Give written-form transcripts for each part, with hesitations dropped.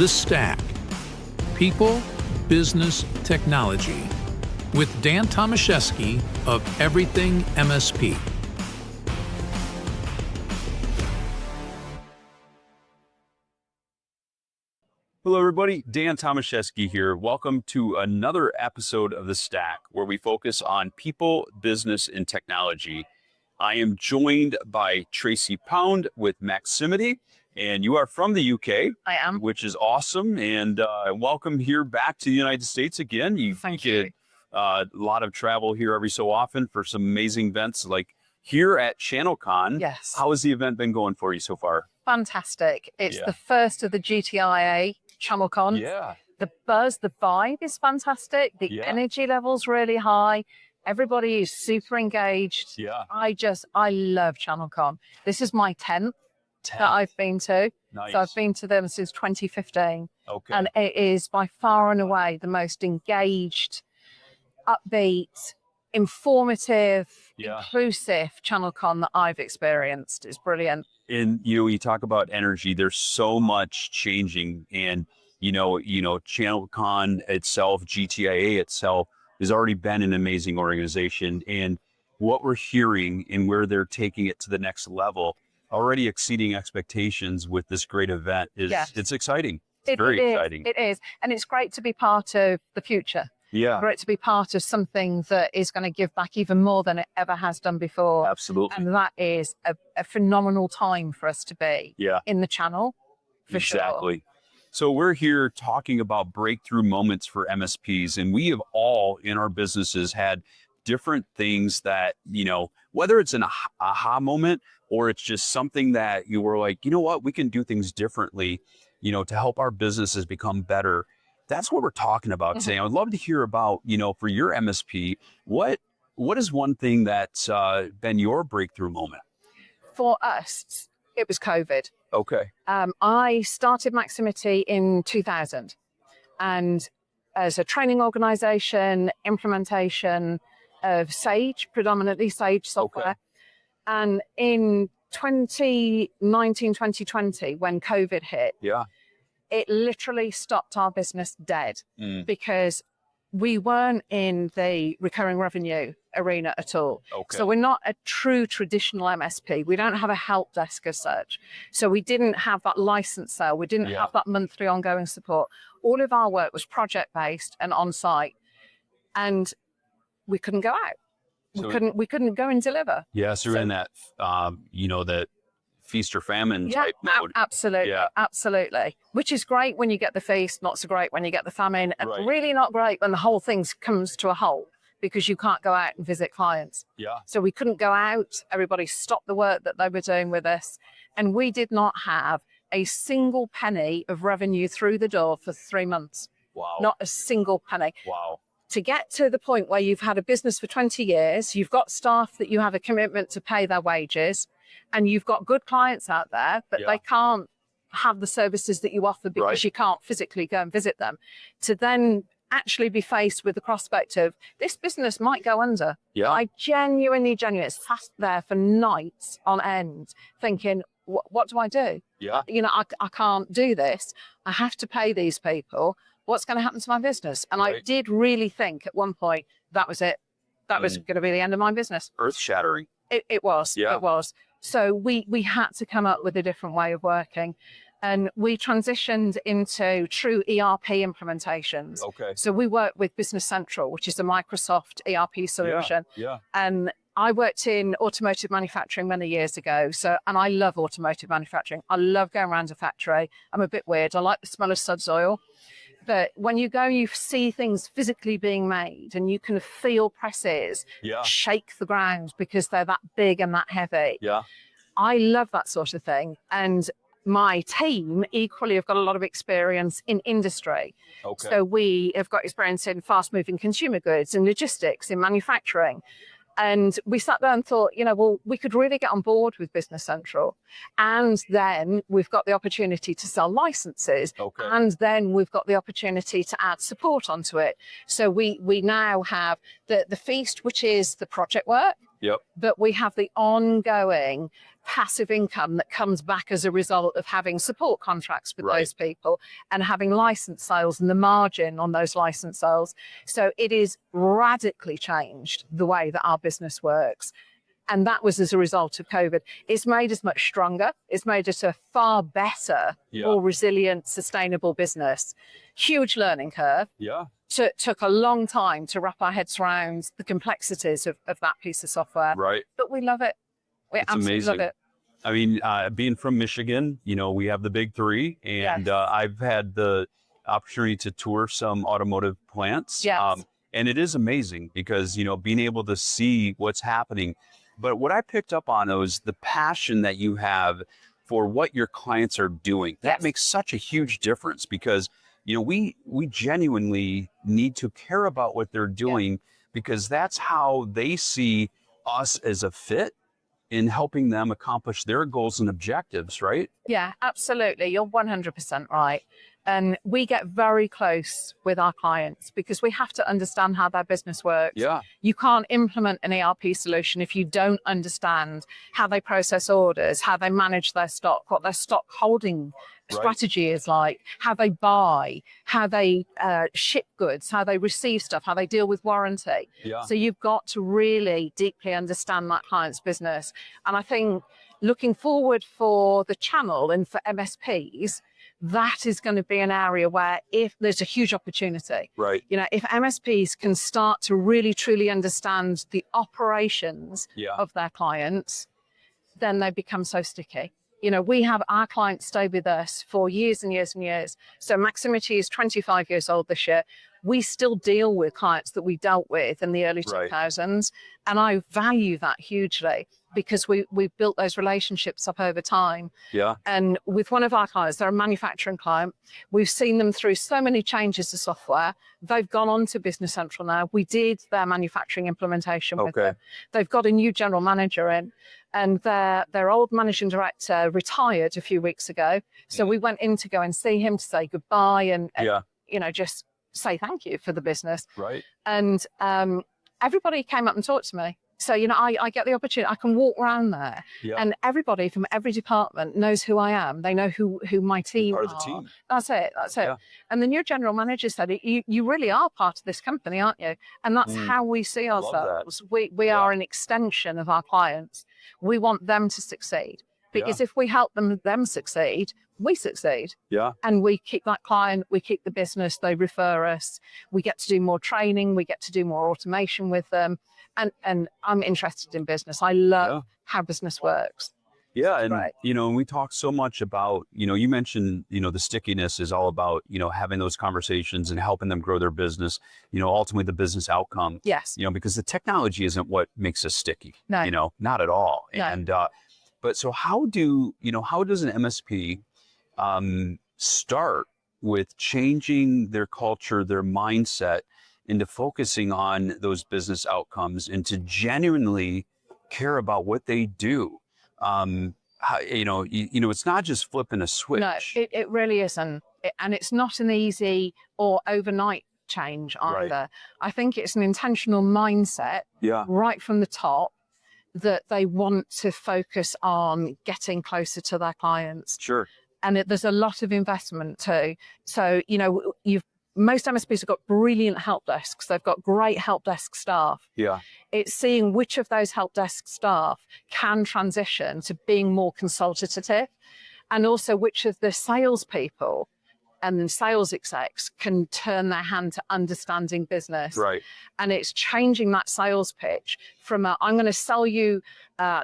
The Stack. People, Business, Technology. With Dan Tomaszewski of Everything MSP. Hello everybody, Dan Tomaszewski here. Welcome to another episode of The Stack, where we focus on people, business, and technology. I am joined by Tracy Pound with Maximity, and you are from the UK. I am. Which is awesome, and welcome here back to the United States again. Thank you. A lot of travel here every so often for some amazing events like here at ChannelCon. Yes. How has the event been going for you so far? Fantastic. It's the first of the GTIA ChannelCon. Yeah. The buzz, the vibe is fantastic. The energy level's really high. Everybody is super engaged. Yeah. I love ChannelCon. This is my 10th that I've been to. Nice. So I've been to them since 2015. Okay. And it is by far and away the most engaged, upbeat, informative, inclusive ChannelCon that I've experienced. It's brilliant. And, you talk about energy, there's so much changing, and, ChannelCon itself, GTIA itself has already been an amazing organization, and what we're hearing and where they're taking it to the next level, already exceeding expectations with this great event it's exciting. It's very exciting. It is. And it's great to be part of the future. Yeah. Great to be part of something that is going to give back even more than it ever has done before. Absolutely. And that is a phenomenal time for us to be in the channel, for sure. Exactly. So we're here talking about breakthrough moments for MSPs, and we have all in our businesses had different things that, whether it's an aha moment or it's just something that you were like, you know what, we can do things differently, to help our businesses become better. That's what we're talking about today. I would love to hear about, for your MSP, what is one thing that's been your breakthrough moment? For us, it was COVID. Okay. I started Maximity in 2000, and as a training organization, implementation of Sage, predominantly Sage software. Okay. And in 2019, 2020, when COVID hit, it literally stopped our business dead because we weren't in the recurring revenue arena at all. Okay. So we're not a true traditional MSP. We don't have a help desk as such. So we didn't have that license sale. We didn't have that monthly ongoing support. All of our work was project-based and on-site, and we couldn't go out. We couldn't go and deliver. Yeah, so you're in that, that feast or famine type mode. Absolutely. Yeah. Absolutely. Which is great when you get the feast, not so great when you get the famine, and really not great when the whole thing comes to a halt because you can't go out and visit clients. Yeah. So we couldn't go out. Everybody stopped the work that they were doing with us. And we did not have a single penny of revenue through the door for 3 months. Wow. Not a single penny. Wow. To get to the point where you've had a business for 20 years, you've got staff that you have a commitment to pay their wages, and you've got good clients out there, but they can't have the services that you offer because you can't physically go and visit them, to then actually be faced with the prospect of this business might go under. Yeah. I genuinely sat there for nights on end thinking, what do I do? Yeah. I can't do this. I have to pay these people. What's going to happen to my business? And I did really think at one point that was it. That was going to be the end of my business. Earth shattering. It was. Yeah. It was. So we had to come up with a different way of working. And we transitioned into true ERP implementations. Okay. So we work with Business Central, which is a Microsoft ERP solution. Yeah. And I worked in automotive manufacturing many years ago. And I love automotive manufacturing. I love going around a factory. I'm a bit weird. I like the smell of suds oil. But when you go, you see things physically being made, and you can feel presses shake the ground because they're that big and that heavy. Yeah. I love that sort of thing. And my team equally have got a lot of experience in industry. Okay. So we have got experience in fast moving consumer goods, in logistics, in manufacturing. And we sat there and thought, we could really get on board with Business Central. And then we've got the opportunity to sell licenses. Okay. And then we've got the opportunity to add support onto it. So we now have the feast, which is the project work. Yep. But we have the ongoing passive income that comes back as a result of having support contracts with Right. those people and having license sales and the margin on those license sales. So it is radically changed the way that our business works. And that was as a result of COVID. It's made us much stronger. It's made us a far better, more resilient, sustainable business. Huge learning curve. Yeah. Took a long time to wrap our heads around the complexities of that piece of software. Right. But we love it. We It's absolutely amazing. love it. I mean, being from Michigan, you know, we have the big three, and Yes. I've had the opportunity to tour some automotive plants. Yes. And it is amazing because, you know, being able to see what's happening. But what I picked up on is the passion that you have for what your clients are doing. That Yes. makes such a huge difference because, you know, we genuinely need to care about what they're doing because that's how they see us as a fit in helping them accomplish their goals and objectives, right? Yeah, absolutely. You're 100% right. And we get very close with our clients because we have to understand how their business works. Yeah. You can't implement an ERP solution if you don't understand how they process orders, how they manage their stock, what their stock holding strategy is like, how they buy, how they ship goods, how they receive stuff, how they deal with warranty. Yeah. So you've got to really deeply understand that client's business. And I think looking forward for the channel and for MSPs, that is going to be an area where if there's a huge opportunity, Right. you know, if MSPs can start to really truly understand the operations of their clients, then they become so sticky. You know, we have our clients stay with us for years and years and years. So Maximity is 25 years old this year. We still deal with clients that we dealt with in the early 2000s. And I value that hugely because we've built those relationships up over time. Yeah. And with one of our clients, they're a manufacturing client. We've seen them through so many changes to software. They've gone on to Business Central now. We did their manufacturing implementation with them. They've got a new general manager in, and their old managing director retired a few weeks ago. So we went in to go and see him to say goodbye and you know, just say thank you for the business. Right. And everybody came up and talked to me. So, you know, I get the opportunity, I can walk around there and everybody from every department knows who I am. They know who my team Part are. of the team. That's it. Yeah. And the new general manager said, you really are part of this company, aren't you? And that's how we see ourselves. We are an extension of our clients. We want them to succeed because if we help them succeed, we succeed. Yeah. And we keep that client, we keep the business, they refer us, we get to do more training, we get to do more automation with them. And I'm interested in business. I love how business works. Yeah. And, you know, and we talk so much about, you know, you mentioned, you know, the stickiness is all about, you know, having those conversations and helping them grow their business, you know, ultimately the business outcome. Yes. You know, because the technology isn't what makes us sticky. No. You know, not at all. No. And, but so how does an MSP start with changing their culture, their mindset into focusing on those business outcomes and to genuinely care about what they do? It's not just flipping a switch. No, it really isn't. And it's not an easy or overnight change either. I think it's an intentional mindset right from the top that they want to focus on getting closer to their clients. Sure. And there's a lot of investment too. So, you know, most MSPs have got brilliant help desks. They've got great help desk staff. Yeah. It's seeing which of those help desk staff can transition to being more consultative, and also which of the salespeople and sales execs can turn their hand to understanding business. Right. And it's changing that sales pitch from I'm going to sell you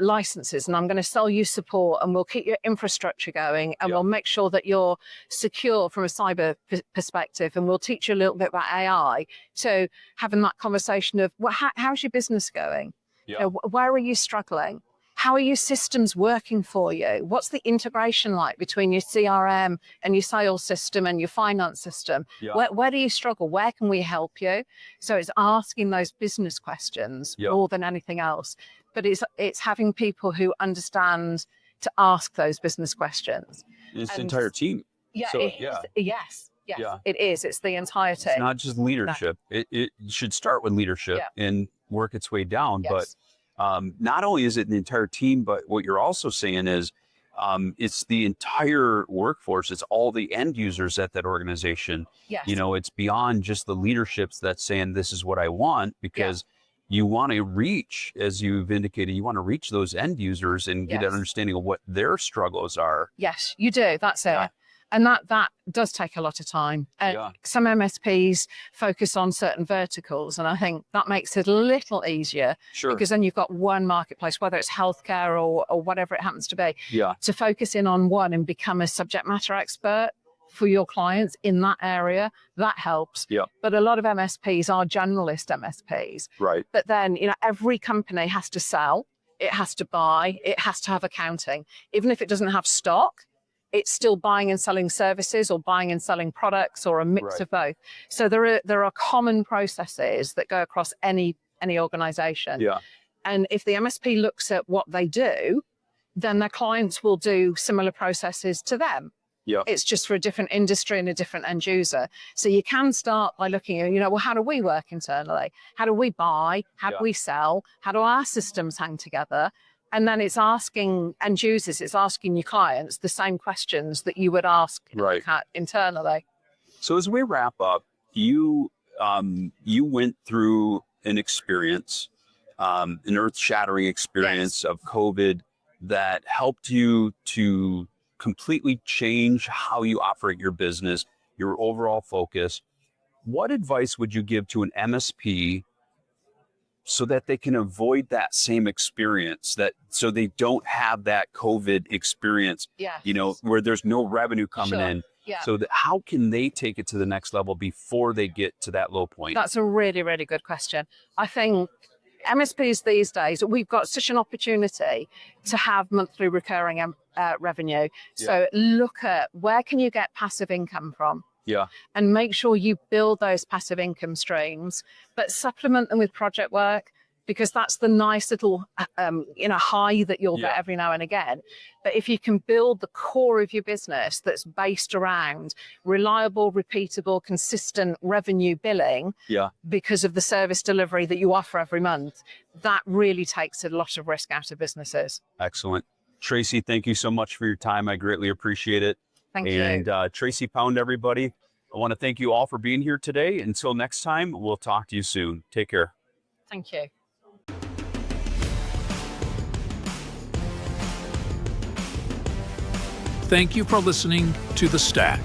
licenses and I'm going to sell you support and we'll keep your infrastructure going and we'll make sure that you're secure from a cyber perspective and we'll teach you a little bit about AI. So having that conversation of, well, how's your business going? Yeah. You know, where are you struggling? How are your systems working for you? What's the integration like between your CRM and your sales system and your finance system? Yeah. Where do you struggle? Where can we help you? So it's asking those business questions more than anything else. But it's having people who understand to ask those business questions. It's the entire team. Yeah. So, Yes, it is. It's the entire team. It's not just leadership. No. It should start with leadership and work its way down. Yes. But not only is it the entire team, but what you're also saying is it's the entire workforce. It's all the end users at that organization. Yes. You know, it's beyond just the leaderships that's saying this is what I want, because you want to reach, as you've indicated, you want to reach those end users and get an understanding of what their struggles are. Yes, you do. That's it. And that does take a lot of time. Some MSPs focus on certain verticals, and I think that makes it a little easier, because then you've got one marketplace, whether it's healthcare or whatever it happens to be, to focus in on one and become a subject matter expert for your clients in that area. That helps. But a lot of MSPs are generalist MSPs. Right. But then, you know, every company has to sell, it has to buy, it has to have accounting. Even if it doesn't have stock, it's still buying and selling services, or buying and selling products, or a mix of both. So there are common processes that go across any organization. And if the MSP looks at what they do, then their clients will do similar processes to them. It's just for a different industry and a different end user. So you can start by looking at, you know, well, how do we work internally? How do we buy? How do we sell? How do our systems hang together? And then it's asking end users, it's asking your clients the same questions that you would ask internally. So as we wrap up, you went through an experience, an earth-shattering experience of COVID that helped you to completely change how you operate your business, your overall focus. What advice would you give to an MSP so that they can avoid that same experience, so they don't have that COVID experience, you know, where there's no revenue coming in? So how can they take it to the next level before they get to that low point? That's a really, really good question. I think MSPs these days, we've got such an opportunity to have monthly recurring revenue. So look at, where can you get passive income from? And make sure you build those passive income streams, but supplement them with project work, because that's the nice little high that you'll get every now and again. But if you can build the core of your business that's based around reliable, repeatable, consistent revenue billing, because of the service delivery that you offer every month, that really takes a lot of risk out of businesses. Excellent. Tracy, thank you so much for your time. I greatly appreciate it. Thank you. And Tracy Pound, everybody, I want to thank you all for being here today. Until next time, we'll talk to you soon. Take care. Thank you. Thank you for listening to The Stack.